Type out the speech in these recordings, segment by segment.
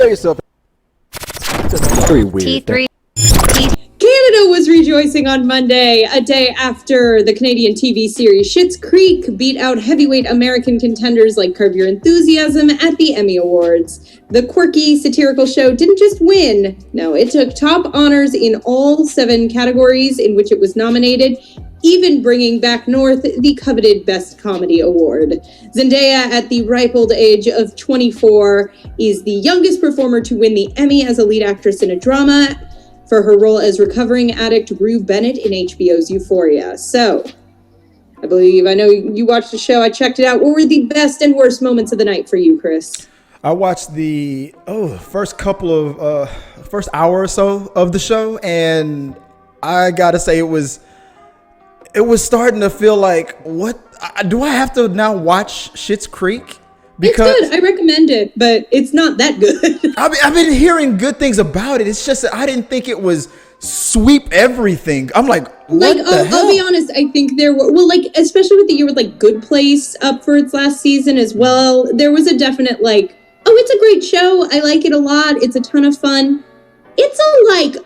yourself. It's very weird. T3. Canada was rejoicing on Monday, a day after the Canadian TV series Schitt's Creek beat out heavyweight American contenders like Curb Your Enthusiasm at the Emmy Awards. The quirky, satirical show didn't just win. No, it took top honors in all 7 categories in which it was nominated, even bringing back north the coveted Best Comedy Award. Zendaya, at the ripe old age of 24, is the youngest performer to win the Emmy as a lead actress in a drama for her role as recovering addict Rue Bennett in HBO's Euphoria. So, I know you watched the show. I checked it out. What were the best and worst moments of the night for you, Chris? I watched the first hour or so of the show, and I gotta say it was starting to feel like, what do I have to now watch Schitt's Creek? Because it's good. I recommend it, but it's not that good. I've been hearing good things about it. It's just that I didn't think it was sweep everything. I'm like, what the hell? I'll be honest. I think there were, especially with the year with Good Place up for its last season as well. There was a definite it's a great show. I like it a lot. It's a ton of fun. It's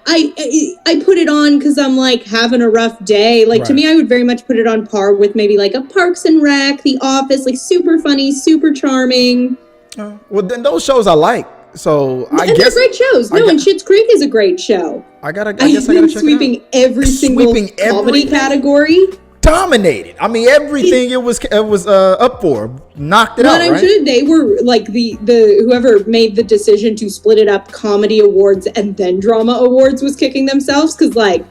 I put it on because I'm having a rough day. Right. To me, I would very much put it on par with maybe a Parks and Rec, The Office, super funny, super charming. Well, then those shows I like. So I and guess they're great shows. And Schitt's Creek is a great show. I guess I gotta check it out. Sweeping every single comedy category. Dominated. I mean, everything it was up for, knocked it out. I'm right? sure they were the whoever made the decision to split it up, comedy awards and then drama awards was kicking themselves because I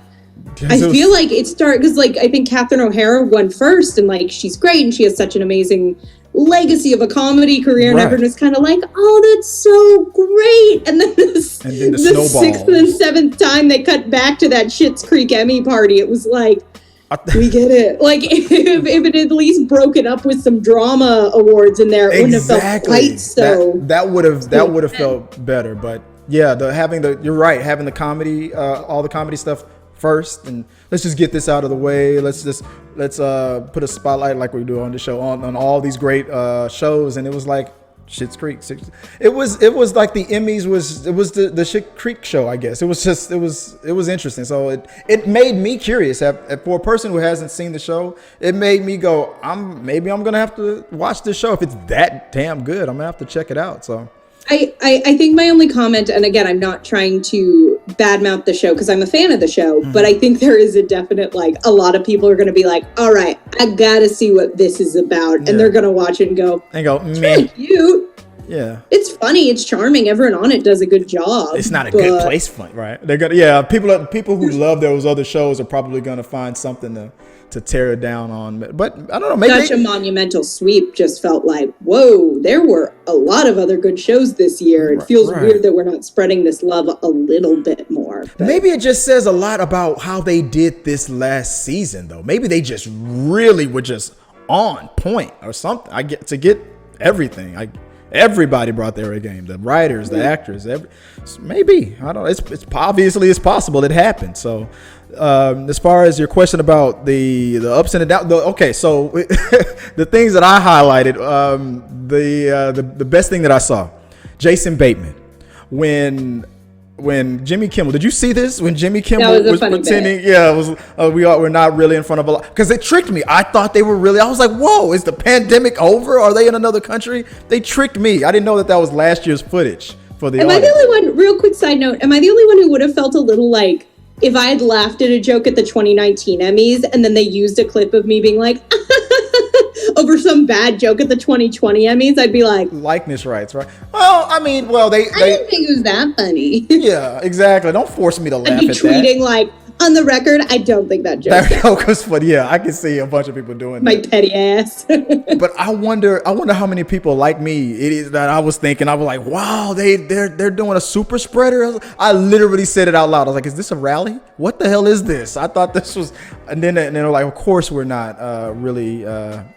feel like it started because I think Catherine O'Hara won first and she's great and she has such an amazing legacy of a comedy career and everyone was kind of oh, that's so great, and then the 6th and 7th time they cut back to that Schitt's Creek Emmy party, it was we get it. If it at least broken up with some drama awards in there, it wouldn't have felt quite so. That would have felt better. But yeah, you're right, having the comedy, all the comedy stuff first, and let's just get this out of the way. Let's put a spotlight like we do on the show on all these great shows, and it was Schitt's Creek. It was like the Emmys was the Schitt Creek show, I guess. It was interesting. So it made me curious. For a person who hasn't seen the show, it made me go, I'm gonna have to watch this show. If it's that damn good, I'm gonna have to check it out. So I think my only comment, and again, I'm not trying to badmouth the show because I'm a fan of the show, but I think there is a definite, a lot of people are going to be all right, I gotta see what this is about. And they're going to watch it and go, it's really cute. Yeah. It's funny. It's charming. Everyone on it does a good job. It's not a good place for it, right? They're gonna, people who love those other shows are probably going to find something to tear it down on. But I don't know. Maybe such a monumental sweep just felt whoa, there were a lot of other good shows this year. It feels weird that we're not spreading this love a little bit more. But maybe it just says a lot about how they did this last season, though. Maybe they just really were just on point or something. To get everything. Everybody brought their A game. The writers, the actors, maybe. I don't know. It's obviously it's possible it happened. So as far as your question about the ups and the downs, so the things that I highlighted, the best thing that I saw, Jason Bateman, when Jimmy Kimmel, did you see this? When Jimmy Kimmel was pretending, we're not really in front of a lot, because it tricked me. I thought they were really. I was like, whoa, is the pandemic over? Are they in another country? They tricked me. I didn't know that was last year's footage for the. Am I the only one? Real quick side note: am I the only one who would have felt a little if I had laughed at a joke at the 2019 Emmys and then they used a clip of me being over some bad joke at the 2020 Emmys, I'd be likeness rights, right? Well, I mean, I didn't think it was that funny. Yeah, exactly. Don't force me to laugh I'd be tweeting on the record, I don't think that joke was funny. Yeah, I can see a bunch of people doing my petty ass. But I wonder how many people like me it is that I was thinking. I was like, wow, they're doing a super spreader. I literally said it out loud. I was like, is this a rally? What the hell is this? I thought this was, and then they're like, of course we're not really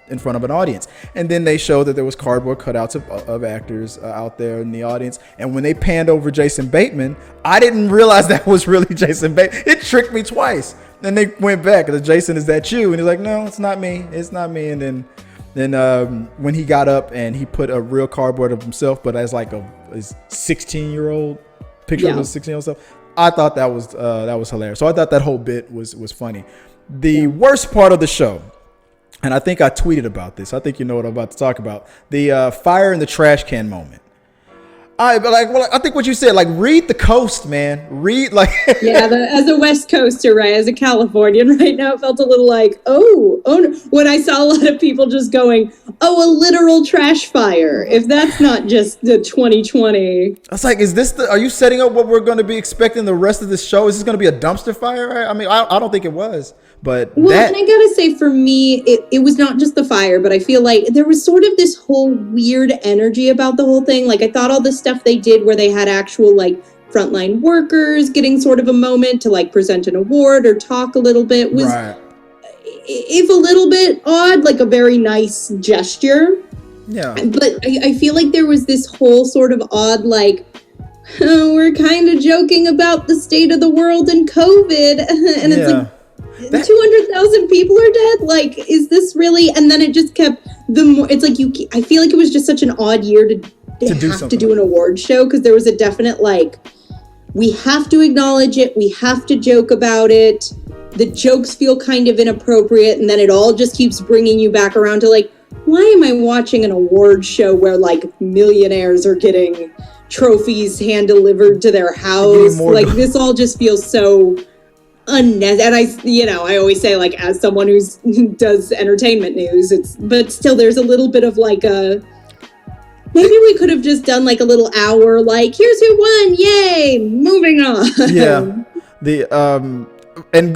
in front of an audience. And then they showed that there was cardboard cutouts of actors out there in the audience. And when they panned over Jason Bateman, I didn't realize that was really Jason Bateman. It tricked me twice. Then they went back. Jason, is that you? And he's like, no, it's not me. It's not me. And then Then when he got up and he put a real cardboard of himself, but as like a 16-year-old picture of his 16-year-old self, I thought that was hilarious. So I thought that whole bit was funny. The worst part of the show, and I think I tweeted about this. I think you know what I'm about to talk about. The fire in the trash can moment. I think what you said, like, read the coast, man. Read, like... Yeah, as a West Coaster, right, as a Californian right now, it felt a little like, oh no. When I saw a lot of people just going, oh, a literal trash fire. If that's not just the 2020. I was like, are you setting up what we're going to be expecting the rest of this show? Is this going to be a dumpster fire? Right? I mean, I don't think it was. But and I gotta say, for me, it was not just the fire, but I feel like there was sort of this whole weird energy about the whole thing. Like, I thought all the stuff they did where they had actual, like, frontline workers getting sort of a moment to, like, present an award or talk a little bit was, if a little bit odd, like a very nice gesture. Yeah. But I feel like there was this whole sort of odd, like, oh, we're kind of joking about the state of the world and COVID. And it's like, 200,000 people are dead. Like, is this really? And then it just kept it's like I feel like it was just such an odd year to have to do an award show, because there was a definite, like, we have to acknowledge it, we have to joke about it, the jokes feel kind of inappropriate, and then it all just keeps bringing you back around to, like, why am I watching an award show where, like, millionaires are getting trophies hand delivered to their house? Like, this all just feels so unnecessary. And I always say, like, as someone who does entertainment news, but still there's a little bit of, like, maybe we could have just done, like, a little hour, like, here's who won, yay, moving on. Yeah. And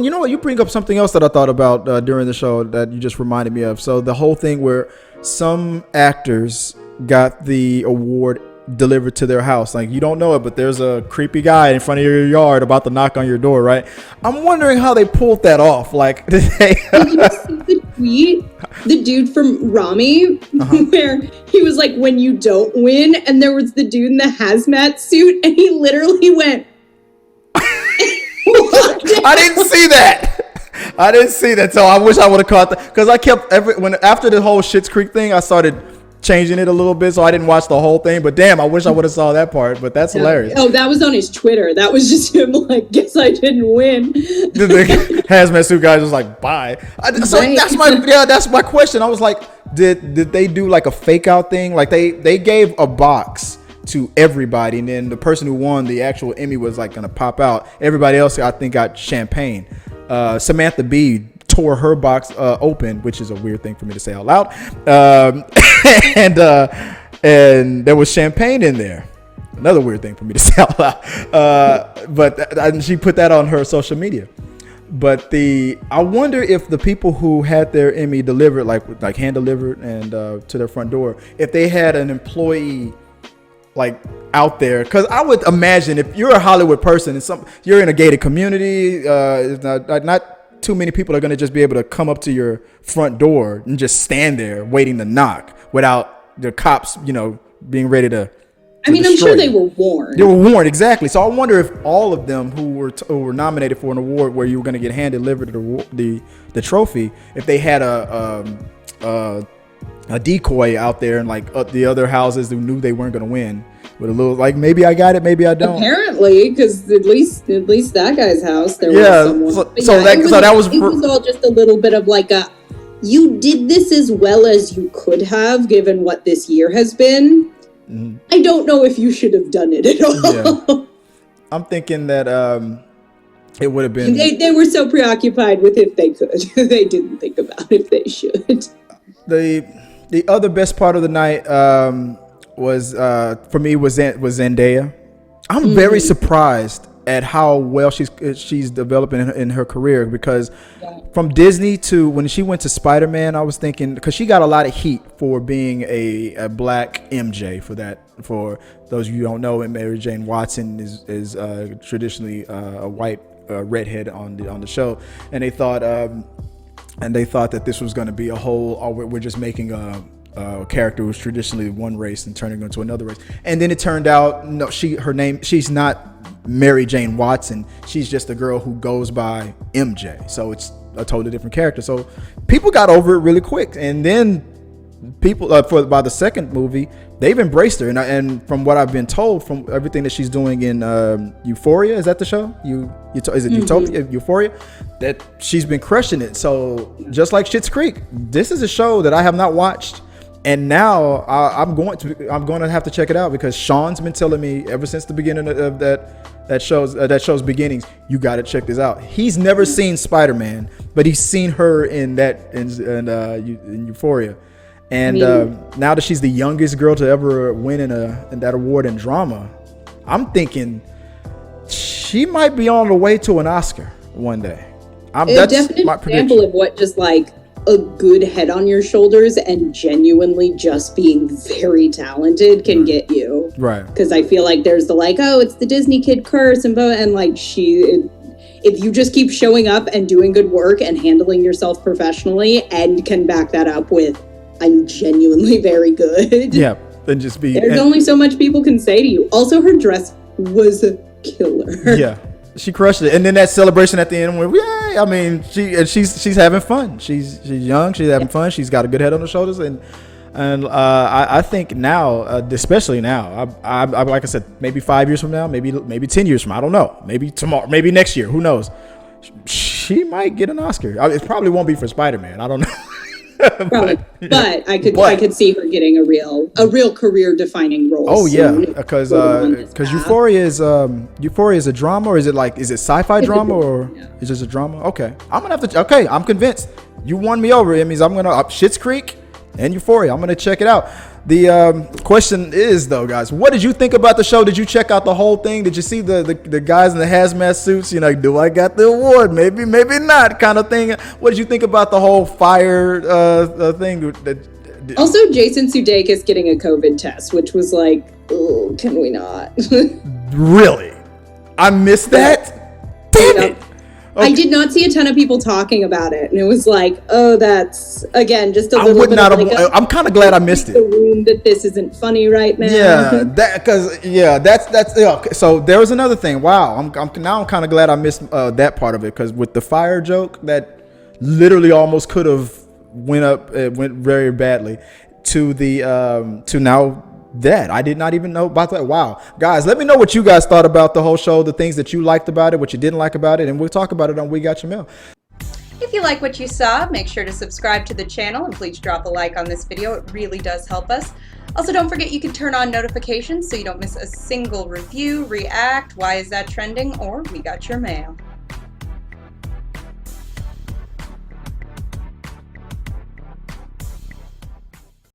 you know what, you bring up something else that I thought about during the show that you just reminded me of. So the whole thing where some actors got the award delivered to their house, like, you don't know it, but there's a creepy guy in front of your yard about to knock on your door, right? I'm wondering how they pulled that off. Like, did you see the tweet, the dude from Rami, where he was like, when you don't win, and there was the dude in the hazmat suit, and he literally went I didn't see that, so I wish I would have caught that, because I kept after the whole Schitt's Creek thing, I started changing it a little bit, so I didn't watch the whole thing. But damn, I wish I would have saw that part. But that's hilarious. Oh, that was on his Twitter. That was just him, like, guess I didn't win. The hazmat suit guy was like, bye. So that's my question. I was like, did they do like a fake out thing? Like, they gave a box to everybody, and then the person who won the actual Emmy was like gonna pop out. Everybody else, I think, got champagne. Samantha Bee tore her box open, which is a weird thing for me to say out loud. And there was champagne in there. Another weird thing for me to say out loud. But she put that on her social media. But I wonder if the people who had their Emmy delivered, like hand delivered and to their front door, if they had an employee like out there, because I would imagine if you're a Hollywood person and you're in a gated community, not too many people are going to just be able to come up to your front door and just stand there waiting to knock without the cops, being ready to. I mean, I'm sure they were warned. They were warned, exactly. So I wonder if all of them who were nominated for an award where you were going to get hand delivered the trophy, if they had a decoy out there and like the other houses who knew they weren't going to win with a little, like, maybe I got it, maybe I don't. Apparently, because at least that guy's house there was someone. It was all just a little bit of like you did this as well as you could have given what this year has been. Mm-hmm. I don't know if you should have done it at all. Yeah. I'm thinking that it would have been. They were so preoccupied with if they could, they didn't think about if they should. The other best part of the night was for me was Zendaya. I'm very surprised at how well she's developing in her career, because from Disney to when she went to Spider-Man, I was thinking, because she got a lot of heat for being a black MJ for that. For those of you who don't know, Mary Jane Watson is traditionally a white redhead on the show, and they thought that this was going to be a whole, we're just making a character who's traditionally one race and turning into another race. And then it turned out, no, she's not Mary Jane Watson. She's just a girl who goes by MJ. So it's a totally different character. So people got over it really quick. And then people by the second movie, they've embraced her, and from what I've been told, from everything that she's doing in Euphoria, is that the show? Is it Utopia, Euphoria? That she's been crushing it. So just like Schitt's Creek, this is a show that I have not watched, and now I'm going to have to check it out, because Sean's been telling me ever since the beginning of that show's beginnings, you got to check this out. He's never seen Spider-Man, but he's seen her in Euphoria. And now that she's the youngest girl to ever win in that award in drama, I'm thinking she might be on the way to an Oscar one day. That's definitely my an example of what just like a good head on your shoulders and genuinely just being very talented can get you. Right. Because I feel like there's the like, oh, it's the Disney kid curse, and like if you just keep showing up and doing good work and handling yourself professionally and can back that up with, I'm genuinely very good. Yeah, and just be. There's only so much people can say to you. Also, her dress was a killer. Yeah, she crushed it. And then that celebration at the end, where yay! I mean, she's having fun. She's young. She's having fun. She's got a good head on her shoulders, and I think now, especially now, I like I said, maybe 5 years from now, maybe 10 years from now, I don't know, maybe tomorrow, maybe next year, who knows? She might get an Oscar. It probably won't be for Spider-Man. I don't know. but I could see her getting a real career defining role. Oh yeah, because Euphoria is a drama, or is it sci-fi drama, or is it a drama? Okay, I'm gonna have to. Okay, I'm convinced. You won me over, Emmys. I'm gonna Schitt's Creek and Euphoria. I'm gonna check it out. The question is though, guys, what did you think about the show? Did you check out the whole thing? Did you see the guys in the hazmat suits? You know, do I got the award? Maybe not, kind of thing. What did you think about the whole fire thing? Also, Jason Sudeikis getting a COVID test, which was like, oh, can we not? Really? I missed that? Damn it! Okay. I did not see a ton of people talking about it, and it was like, oh, that's again just a little bit. I'm kind of glad I missed it. The room that this isn't funny right now. Yeah, So there was another thing. Wow, I'm kind of glad I missed that part of it, because with the fire joke that literally almost could have went very badly to now. That I did not even know about that. Wow, guys, let me know what you guys thought about the whole show, the things that you liked about it, what you didn't like about it, and we'll talk about it on We Got Your Mail. If you like what you saw, make sure to subscribe to the channel and please drop a like on this video. It really does help us. Also, don't forget you can turn on notifications so you don't miss a single review, react, why is that trending, or We Got Your Mail.